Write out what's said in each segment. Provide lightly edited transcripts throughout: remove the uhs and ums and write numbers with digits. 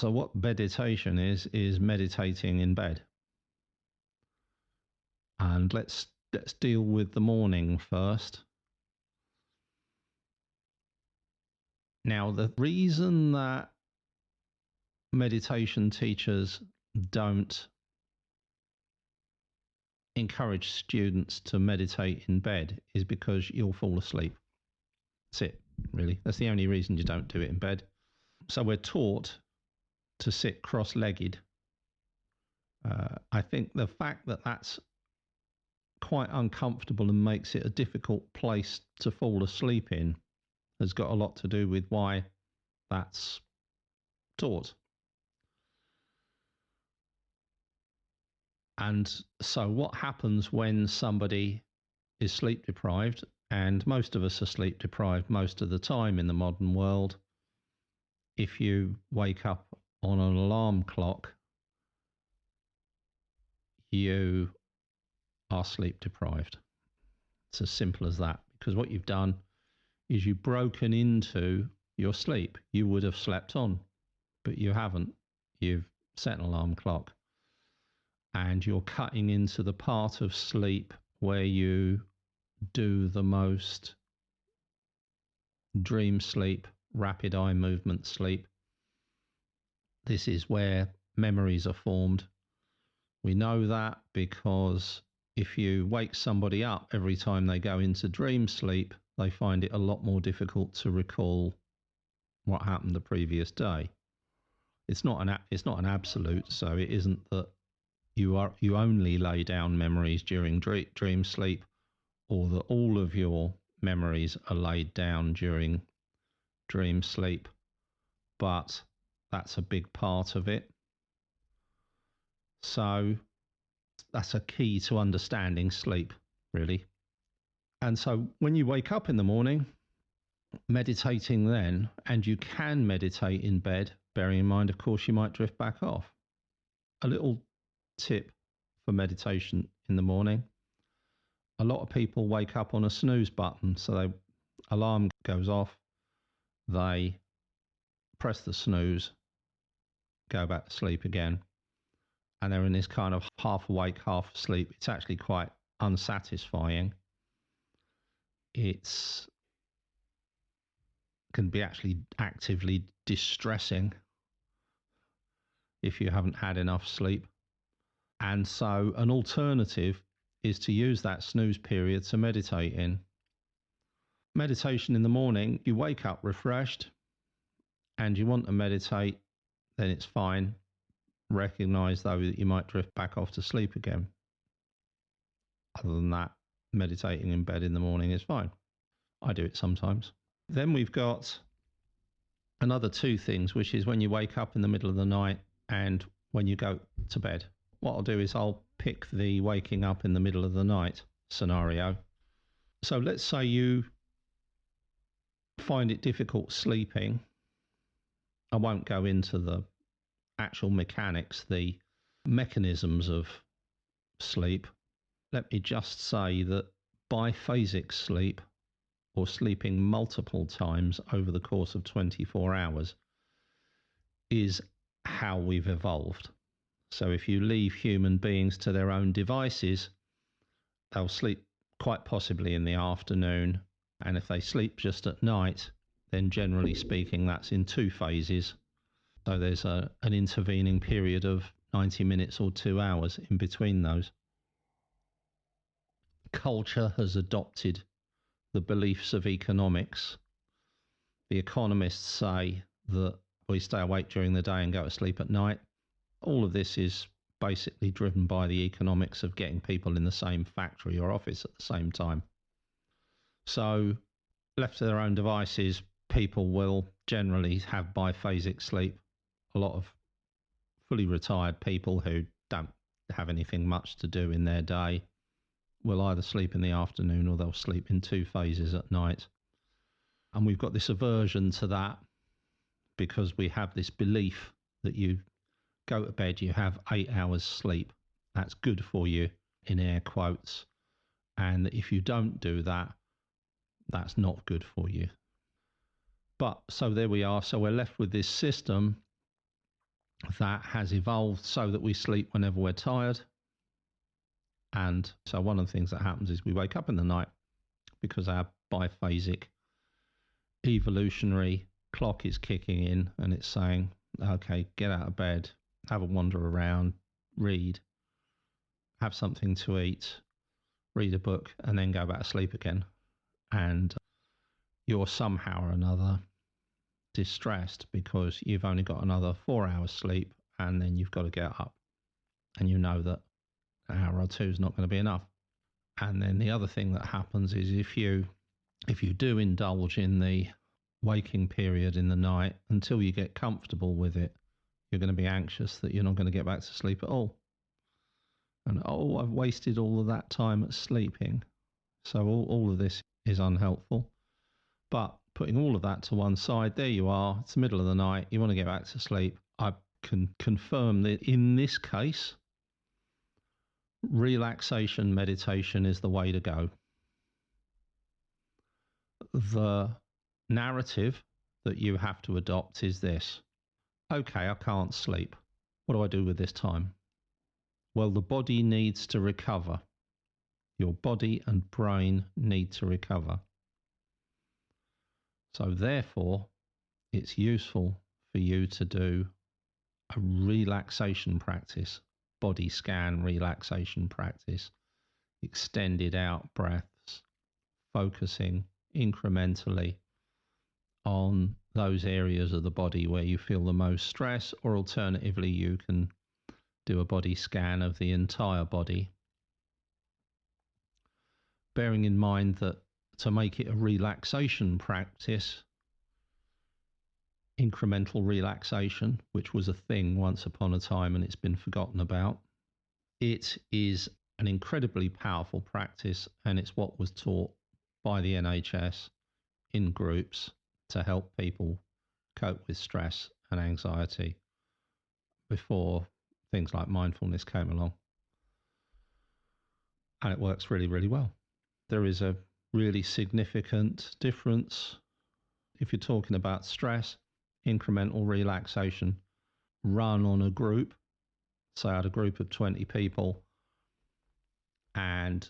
So what meditation is meditating in bed. And let's deal with the morning first. Now, the reason that meditation teachers don't encourage students to meditate in bed is because you'll fall asleep. That's it, really. That's the only reason you don't do it in bed. So we're taught to sit cross-legged. I think the fact that that's quite uncomfortable and makes it a difficult place to fall asleep in has got a lot to do with why that's taught. And so what happens when somebody is sleep deprived, and most of us are sleep deprived most of the time in the modern world, if you wake up on an alarm clock, you are sleep deprived. It's as simple as that, because what you've done is you've broken into your sleep. You would have slept on, but you haven't. You've set an alarm clock and you're cutting into the part of sleep where you do the most dream sleep, rapid eye movement sleep. This is where memories are formed. We know that because if you wake somebody up every time they go into dream sleep, they find it a lot more difficult to recall what happened the previous day. It's not an absolute, so it isn't that you only lay down memories during dream sleep, or that all of your memories are laid down during dream sleep, but that's a big part of it. So that's a key to understanding sleep, really. And so when you wake up in the morning, meditating then, and you can meditate in bed, bearing in mind, of course, you might drift back off. A little tip for meditation in the morning. A lot of people wake up on a snooze button, so the alarm goes off, they press the snooze, go back to sleep again, and they're in this kind of half awake, half asleep. It's actually quite unsatisfying. It can be actually actively distressing if you haven't had enough sleep. And so an alternative is to use that snooze period to meditate in. Meditation in the morning, you wake up refreshed and you want to meditate, then it's fine. Recognize, though, that you might drift back off to sleep again. Other than that, meditating in bed in the morning is fine. I do it sometimes. Then we've got another two things, which is when you wake up in the middle of the night and when you go to bed. What I'll do is I'll pick the waking up in the middle of the night scenario. So let's say you find it difficult sleeping. I won't go into the actual mechanics, the mechanisms of sleep. Let me just say that biphasic sleep, or sleeping multiple times over the course of 24 hours, is how we've evolved. So if you leave human beings to their own devices, they'll sleep quite possibly in the afternoon. And if they sleep just at night, then generally speaking, that's in two phases. So there's an intervening period of 90 minutes or 2 hours in between those. Culture has adopted the beliefs of economics. The economists say that we stay awake during the day and go to sleep at night. All of this is basically driven by the economics of getting people in the same factory or office at the same time. So left to their own devices, people will generally have biphasic sleep. A lot of fully retired people who don't have anything much to do in their day will either sleep in the afternoon or they'll sleep in two phases at night. And we've got this aversion to that because we have this belief that you go to bed, you have 8 hours sleep. That's good for you, in air quotes. And if you don't do that, that's not good for you. But so there we are. So we're left with this system that has evolved so that we sleep whenever we're tired. And so one of the things that happens is we wake up in the night because our biphasic evolutionary clock is kicking in and it's saying, okay, get out of bed, have a wander around, read, have something to eat, read a book, and then go back to sleep again. And you're somehow or another distressed because you've only got another 4 hours sleep and then you've got to get up. And you know that an hour or two is not going to be enough. And then the other thing that happens is if you do indulge in the waking period in the night until you get comfortable with it, you're going to be anxious that you're not going to get back to sleep at all. And I've wasted all of that time at sleeping. So all of this is unhelpful. But putting all of that to one side, there you are. It's the middle of the night. You want to get back to sleep. I can confirm that in this case, relaxation meditation is the way to go. The narrative that you have to adopt is this. Okay, I can't sleep. What do I do with this time? Well, the body needs to recover. Your body and brain need to recover. So therefore, it's useful for you to do a relaxation practice, body scan relaxation practice, extended out breaths, focusing incrementally on those areas of the body where you feel the most stress, or alternatively, you can do a body scan of the entire body. Bearing in mind that to make it a relaxation practice, incremental relaxation, which was a thing once upon a time and it's been forgotten about, it is an incredibly powerful practice, and it's what was taught by the NHS in groups to help people cope with stress and anxiety before things like mindfulness came along. And it works really, really well. There is a really significant difference if you're talking about stress, incremental relaxation, run on a group, say I had a group of 20 people, and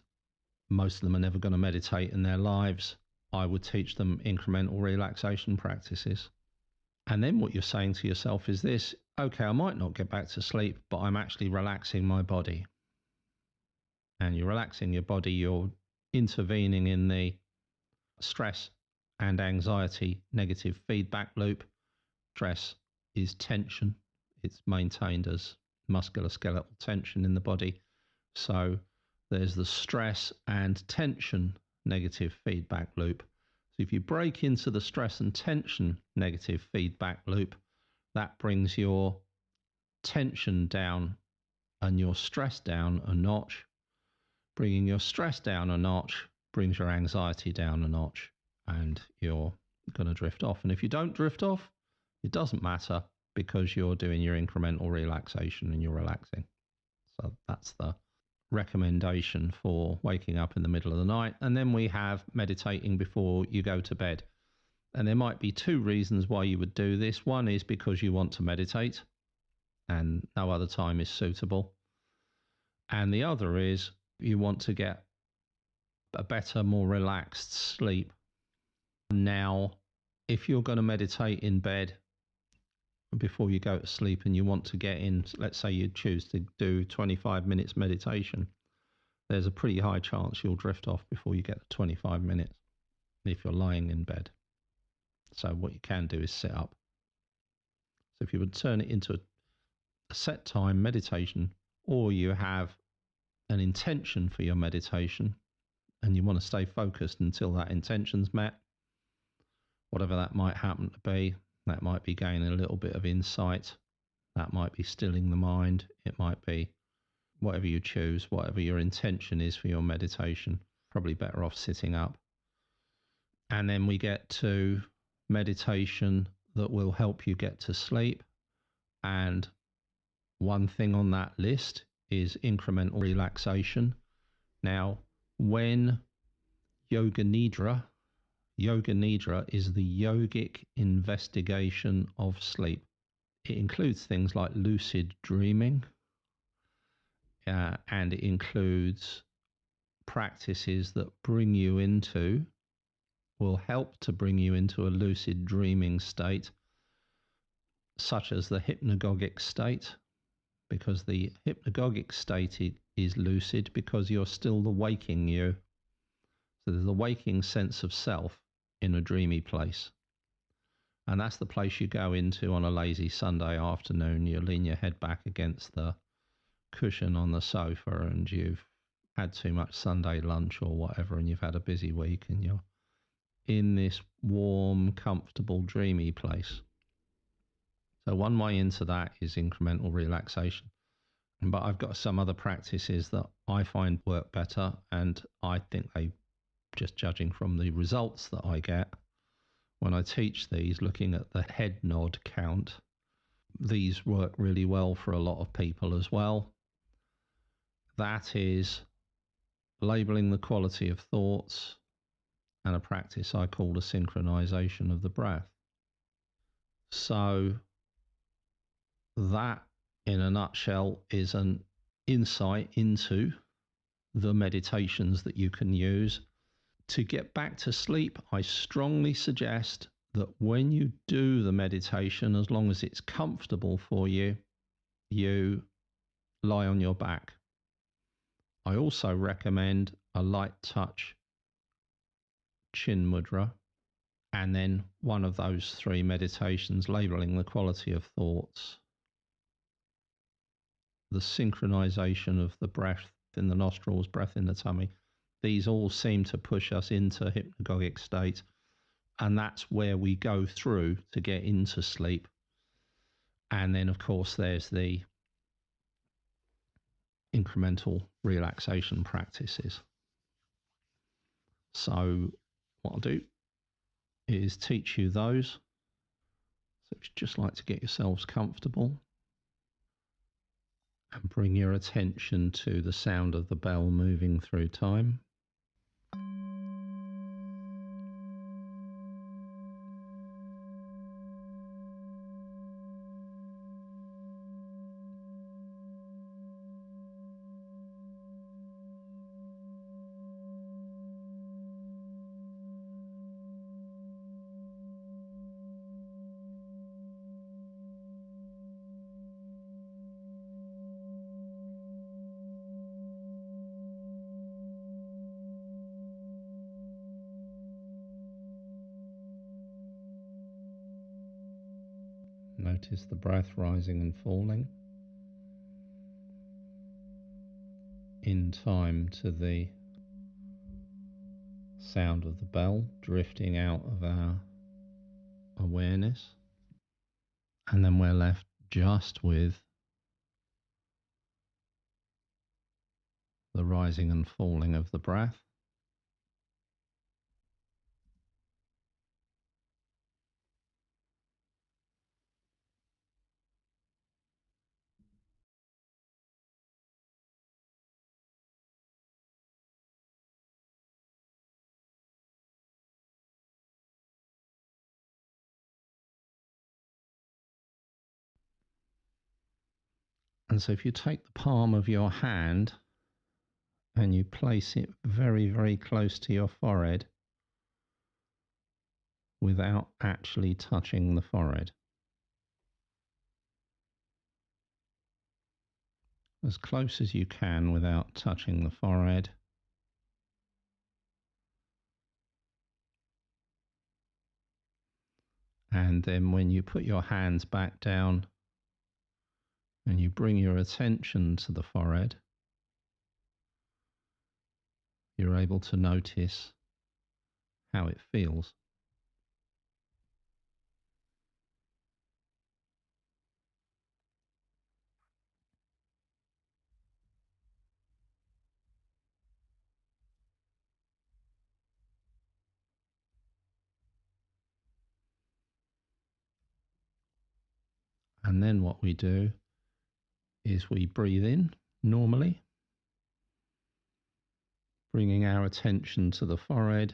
most of them are never going to meditate in their lives. I would teach them incremental relaxation practices. And then what you're saying to yourself is this: okay, I might not get back to sleep, but I'm actually relaxing my body. And you're relaxing your body, you're intervening in the stress and anxiety negative feedback loop. Stress is tension. It's maintained as musculoskeletal tension in the body. So there's the stress and tension negative feedback loop. So if you break into the stress and tension negative feedback loop, that brings your tension down and your stress down a notch. Bringing your stress down a notch brings your anxiety down a notch, and you're going to drift off. And if you don't drift off, it doesn't matter, because you're doing your incremental relaxation and you're relaxing. So that's the recommendation for waking up in the middle of the night. And then we have meditating before you go to bed. And there might be two reasons why you would do this. One is because you want to meditate and no other time is suitable. And the other is you want to get a better, more relaxed sleep. Now, if you're going to meditate in bed before you go to sleep and you want to get in, let's say you choose to do 25 minutes meditation, there's a pretty high chance you'll drift off before you get to 25 minutes if you're lying in bed. So what you can do is sit up. So if you would turn it into a set time meditation, or you have an intention for your meditation and you want to stay focused until that intention's met, whatever that might happen to be, that might be gaining a little bit of insight, that might be stilling the mind, it might be whatever you choose, whatever your intention is for your meditation, probably better off sitting up. And then we get to meditation that will help you get to sleep. And one thing on that list is incremental relaxation. Now, when Yoga Nidra is the yogic investigation of sleep. It includes things like lucid dreaming, and it includes practices that will help to bring you into a lucid dreaming state, such as the hypnagogic state, because the hypnagogic state is lucid because you're still the waking you. So there's a waking sense of self in a dreamy place. And that's the place you go into on a lazy Sunday afternoon. You lean your head back against the cushion on the sofa and you've had too much Sunday lunch or whatever, and you've had a busy week, and you're in this warm, comfortable, dreamy place. So one way into that is incremental relaxation. But I've got some other practices that I find work better, and I think they, just judging from the results that I get when I teach these, looking at the head nod count, these work really well for a lot of people as well. That is labeling the quality of thoughts, and a practice I call the synchronization of the breath. So that, in a nutshell, is an insight into the meditations that you can use. To get back to sleep, I strongly suggest that when you do the meditation, as long as it's comfortable for you, you lie on your back. I also recommend a light touch chin mudra, and then one of those three meditations, labeling the quality of thoughts, the synchronization of the breath in the nostrils, breath in the tummy. These all seem to push us into hypnagogic state, and that's where we go through to get into sleep. And then, of course, there's the incremental relaxation practices. So what I'll do is teach you those. So if you'd just like to get yourselves comfortable and bring your attention to the sound of the bell moving through time. Notice the breath rising and falling in time to the sound of the bell drifting out of our awareness. And then we're left just with the rising and falling of the breath. And so if you take the palm of your hand and you place it very, very close to your forehead without actually touching the forehead, as close as you can without touching the forehead. And then when you put your hands back down and you bring your attention to the forehead, you're able to notice how it feels. And then what we do is we breathe in normally, bringing our attention to the forehead.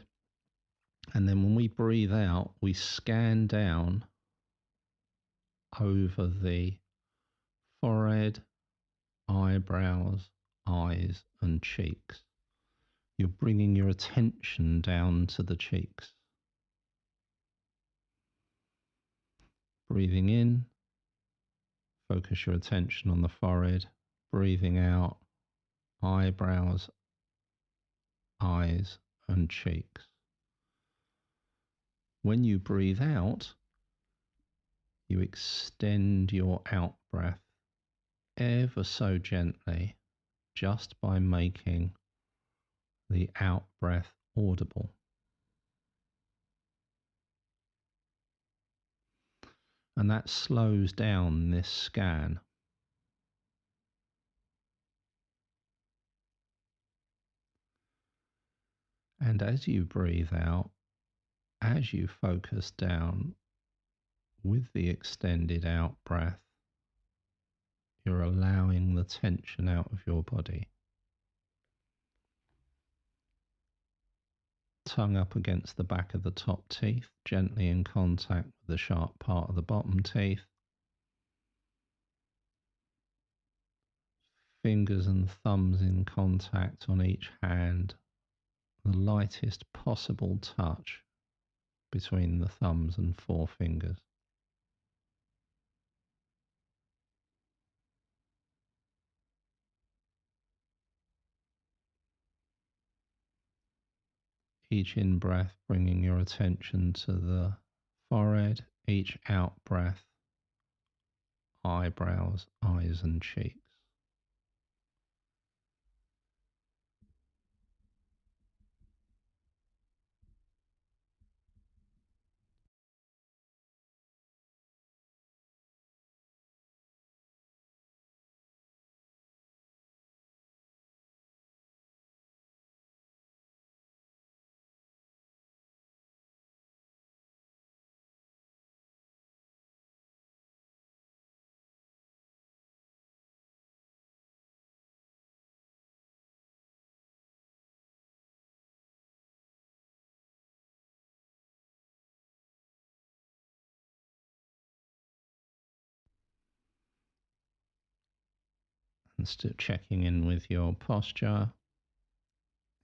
And then when we breathe out, we scan down over the forehead, eyebrows, eyes, and cheeks. You're bringing your attention down to the cheeks. Breathing in, focus your attention on the forehead. Breathing out, eyebrows, eyes, and cheeks. When you breathe out, you extend your out breath ever so gently, just by making the out breath audible. And that slows down this scan. And as you breathe out, as you focus down with the extended out breath, you're allowing the tension out of your body. Tongue up against the back of the top teeth, gently in contact with the sharp part of the bottom teeth. Fingers and thumbs in contact on each hand, the lightest possible touch between the thumbs and forefingers. Each in-breath bringing your attention to the forehead, each out-breath, eyebrows, eyes and cheeks. And still checking in with your posture.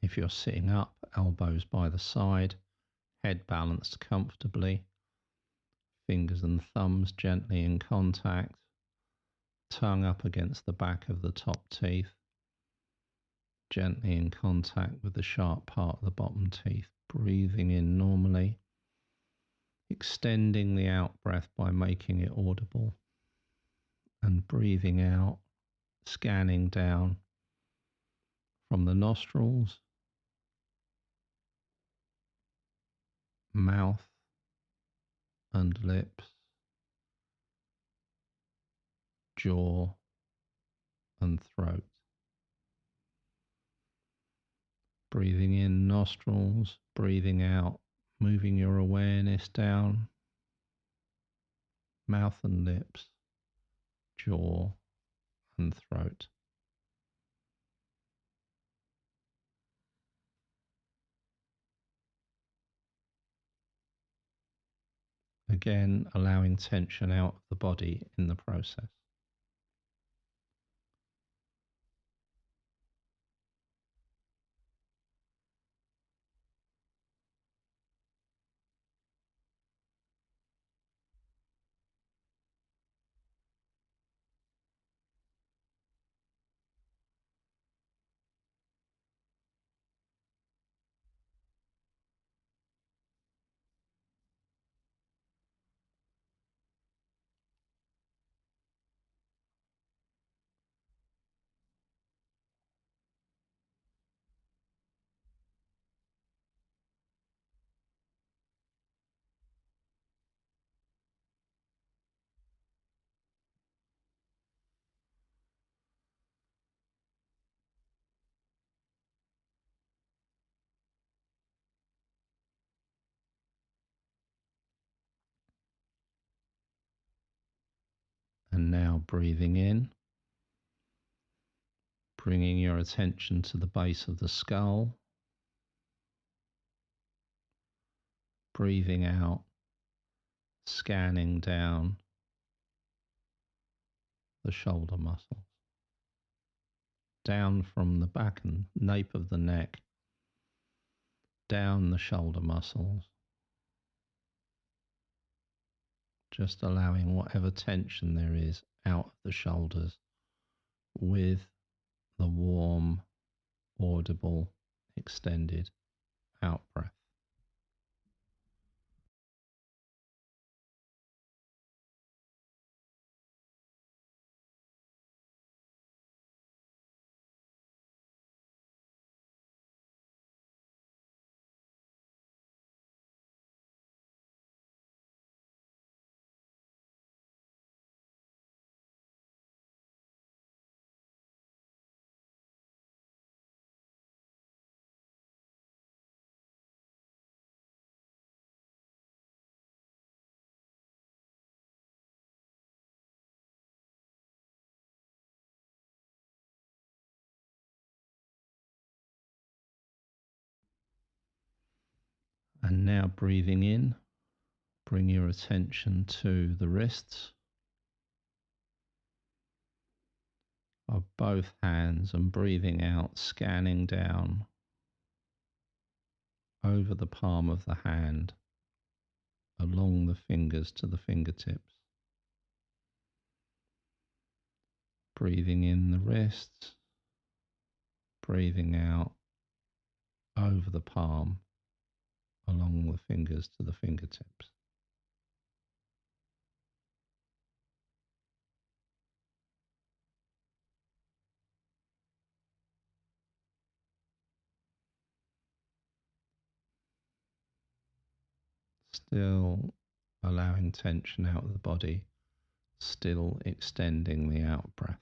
If you're sitting up, elbows by the side, head balanced comfortably, fingers and thumbs gently in contact, tongue up against the back of the top teeth, gently in contact with the sharp part of the bottom teeth, breathing in normally, extending the out breath by making it audible, and breathing out, scanning down from the nostrils, mouth and lips, jaw and throat. Breathing in nostrils, breathing out, moving your awareness down, mouth and lips, jaw and throat. Again, allowing tension out of the body in the process. And now breathing in, bringing your attention to the base of the skull, breathing out, scanning down the shoulder muscles, down from the back and nape of the neck, down the shoulder muscles, just allowing whatever tension there is out of the shoulders with the warm, audible, extended out breath. And now breathing in, bring your attention to the wrists of both hands and breathing out, scanning down over the palm of the hand, along the fingers to the fingertips. Breathing in the wrists, breathing out over the palm, along the fingers to the fingertips. Still allowing tension out of the body, still extending the out breath.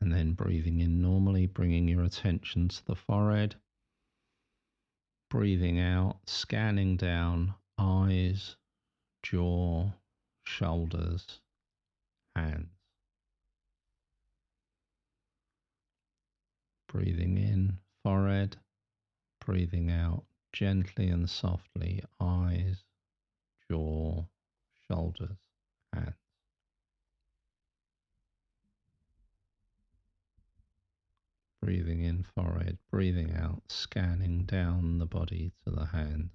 And then breathing in normally, bringing your attention to the forehead. Breathing out, scanning down, eyes, jaw, shoulders, hands. Breathing in, forehead. Breathing out, gently and softly, eyes, jaw, shoulders, hands. Breathing in, forehead. Breathing out, scanning down the body to the hands.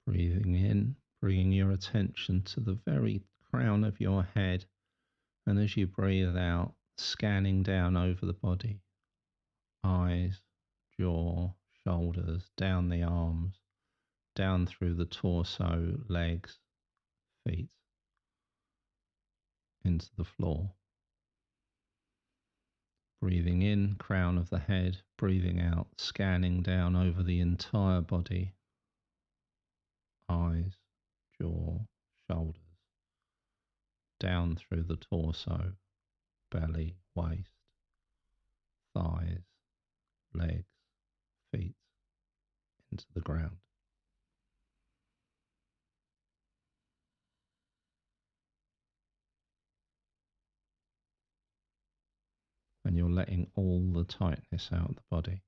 Breathing in, bringing your attention to the very crown of your head. And as you breathe out, scanning down over the body, eyes, jaw, shoulders, down the arms, down through the torso, legs, feet, into the floor. Breathing in, crown of the head, breathing out, scanning down over the entire body, eyes, jaw, shoulders, down through the torso, belly, waist, thighs, legs, feet into the ground. And you're letting all the tightness out of the body.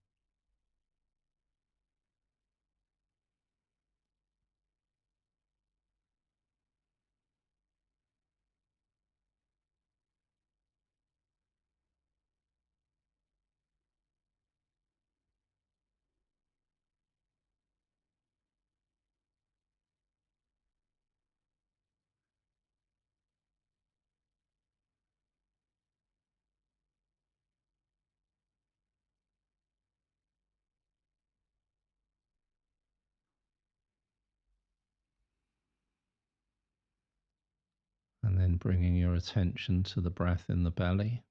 And then bringing your attention to the breath in the belly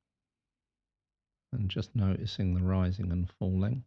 and just noticing the rising and falling.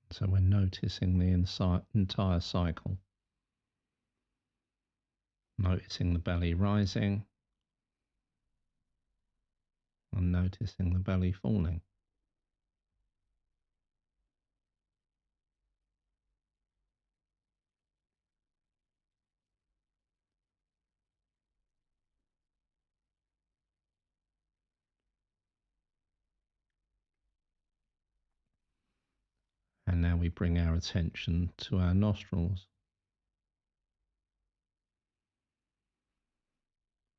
So we're noticing the entire cycle, noticing the belly rising and noticing the belly falling. And now we bring our attention to our nostrils.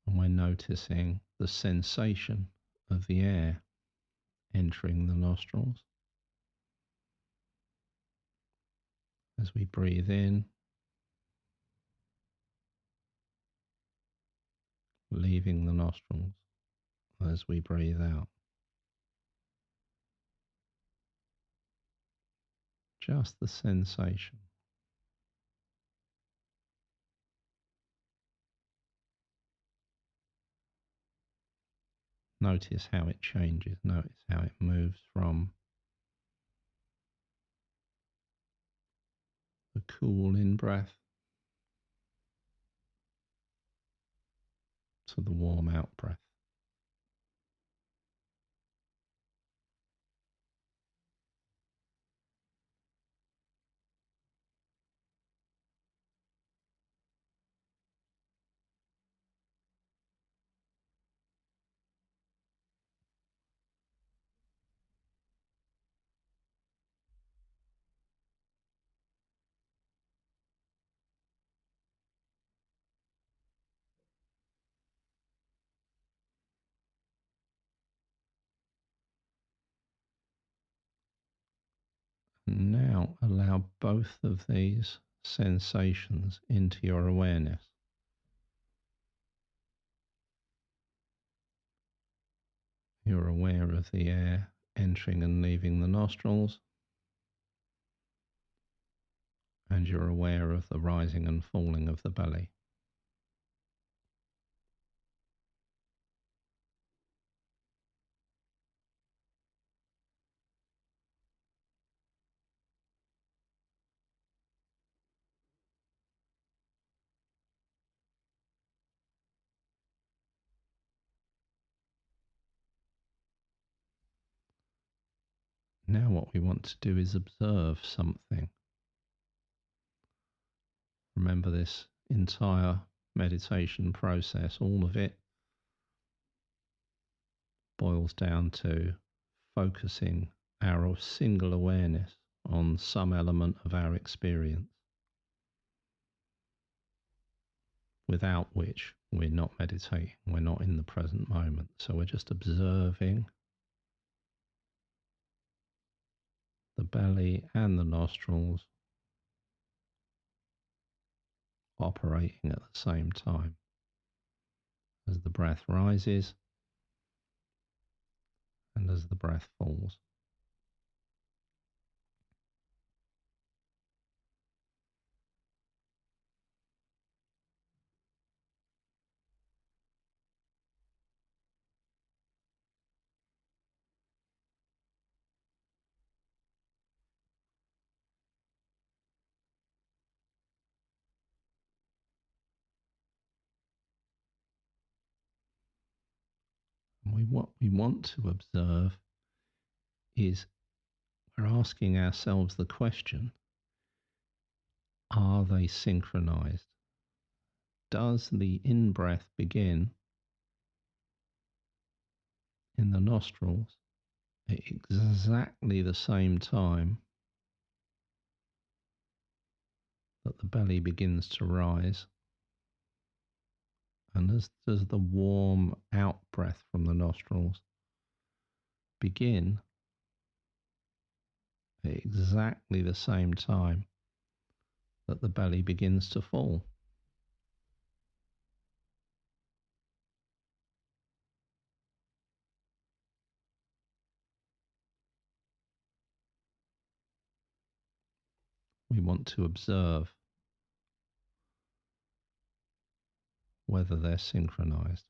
And we're noticing the sensation of the air entering the nostrils as we breathe in, leaving the nostrils as we breathe out. Just the sensation. Notice how it changes. Notice how it moves from the cool in-breath to the warm out-breath. Now allow both of these sensations into your awareness. You're aware of the air entering and leaving the nostrils, and you're aware of the rising and falling of the belly. Now what we want to do is observe something. Remember, this entire meditation process, all of it boils down to focusing our single awareness on some element of our experience, without which we're not meditating, we're not in the present moment. So we're just observing the belly and the nostrils operating at the same time as the breath rises and as the breath falls. What we want to observe is we're asking ourselves the question, are they synchronized? Does the in-breath begin in the nostrils at exactly the same time that the belly begins to rise? And as does the warm out breath from the nostrils begin at exactly the same time that the belly begins to fall? We want to observe whether they're synchronized.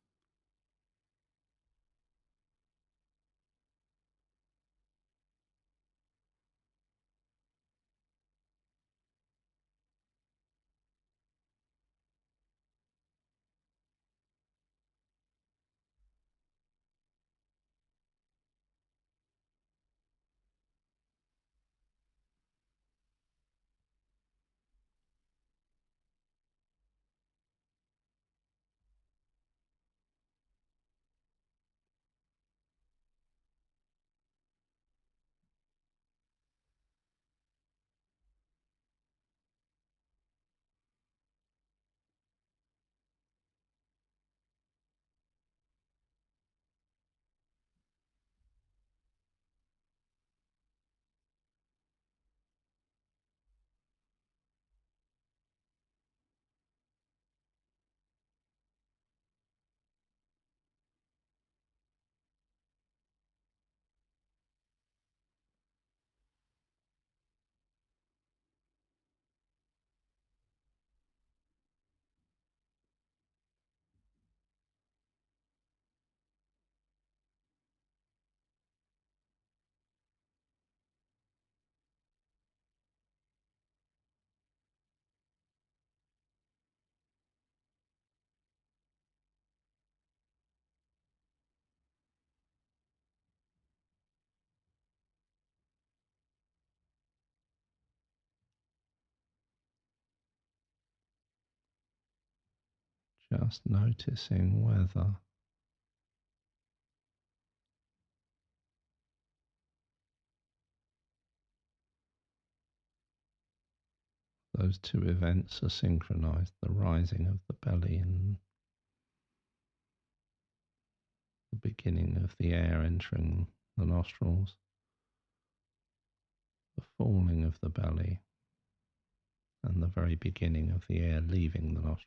Just noticing whether those two events are synchronized, the rising of the belly and the beginning of the air entering the nostrils, the falling of the belly, and the very beginning of the air leaving the nostrils.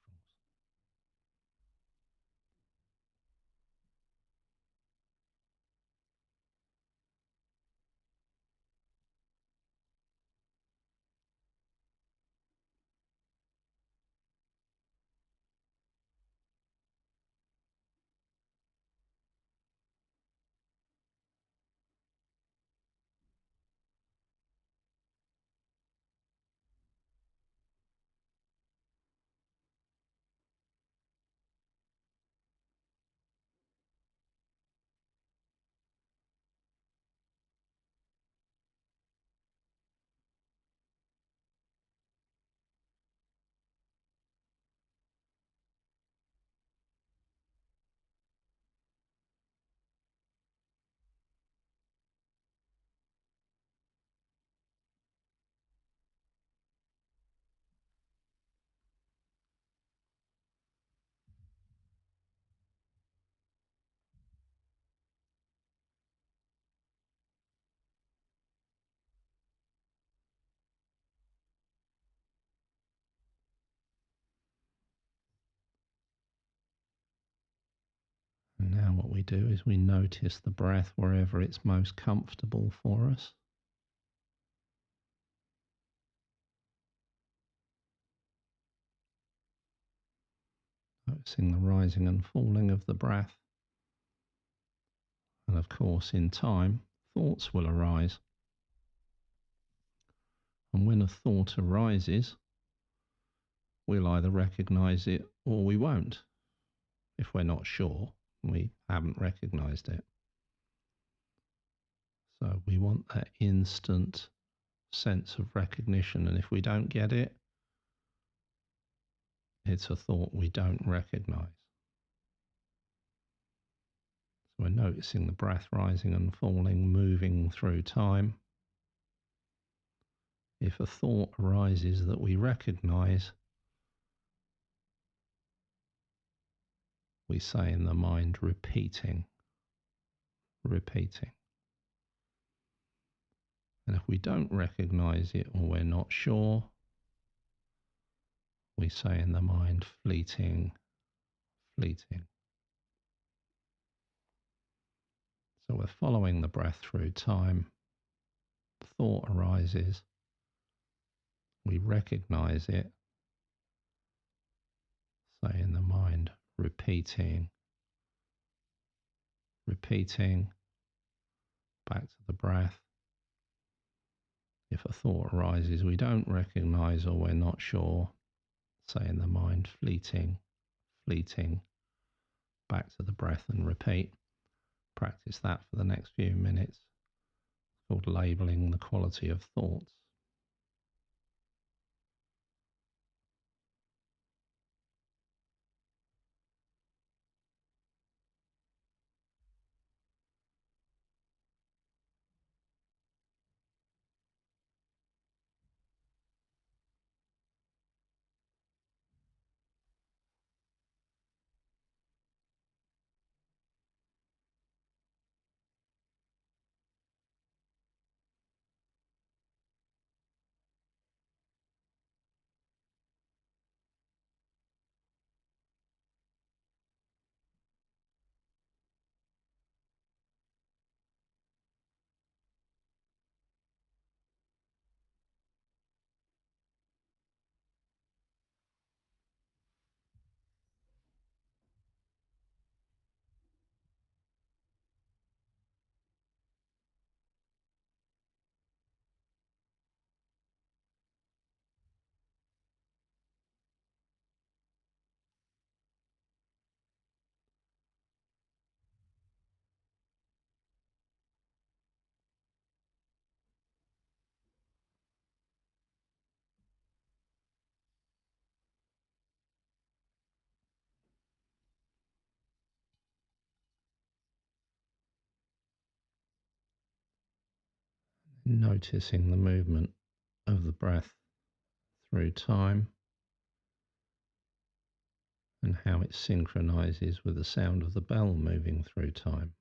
we do is we notice the breath wherever it's most comfortable for us. Noticing the rising and falling of the breath. And of course, in time, thoughts will arise. And when a thought arises, we'll either recognize it or we won't. If we're not sure, we haven't recognized it. So we want that instant sense of recognition. And if we don't get it, it's a thought we don't recognize. So we're noticing the breath rising and falling, moving through time. If a thought arises that we recognize, we say in the mind, repeating, repeating. And if we don't recognize it or we're not sure, we say in the mind, fleeting, fleeting. So we're following the breath through time. Thought arises. We recognize it. Say in the mind, repeating, repeating, back to the breath. If a thought arises we don't recognize or we're not sure, say in the mind, fleeting, fleeting, back to the breath and repeat. Practice that for the next few minutes. It's called labeling the quality of thoughts. Noticing the movement of the breath through time and how it synchronizes with the sound of the bell moving through time.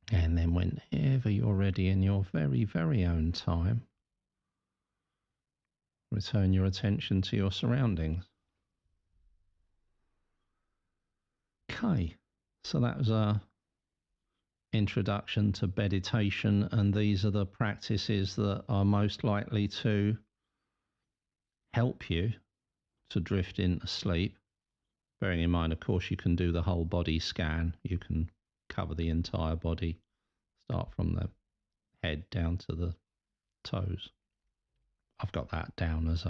And then whenever you're ready in your very, very own time, return your attention to your surroundings. Okay, so that was our introduction to Beditation, and these are the practices that are most likely to help you to drift into sleep. Bearing in mind, of course, you can do the whole body scan. You can cover the entire body, start from the head down to the toes. I've got that down as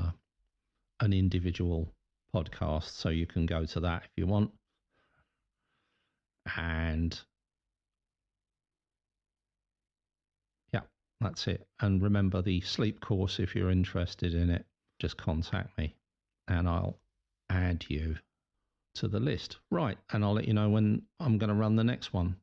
an individual podcast, so you can go to that if you want. And yeah, that's it. And remember, the sleep course, if you're interested in it, just contact me and I'll add you to the list. Right. And I'll let you know when I'm going to run the next one.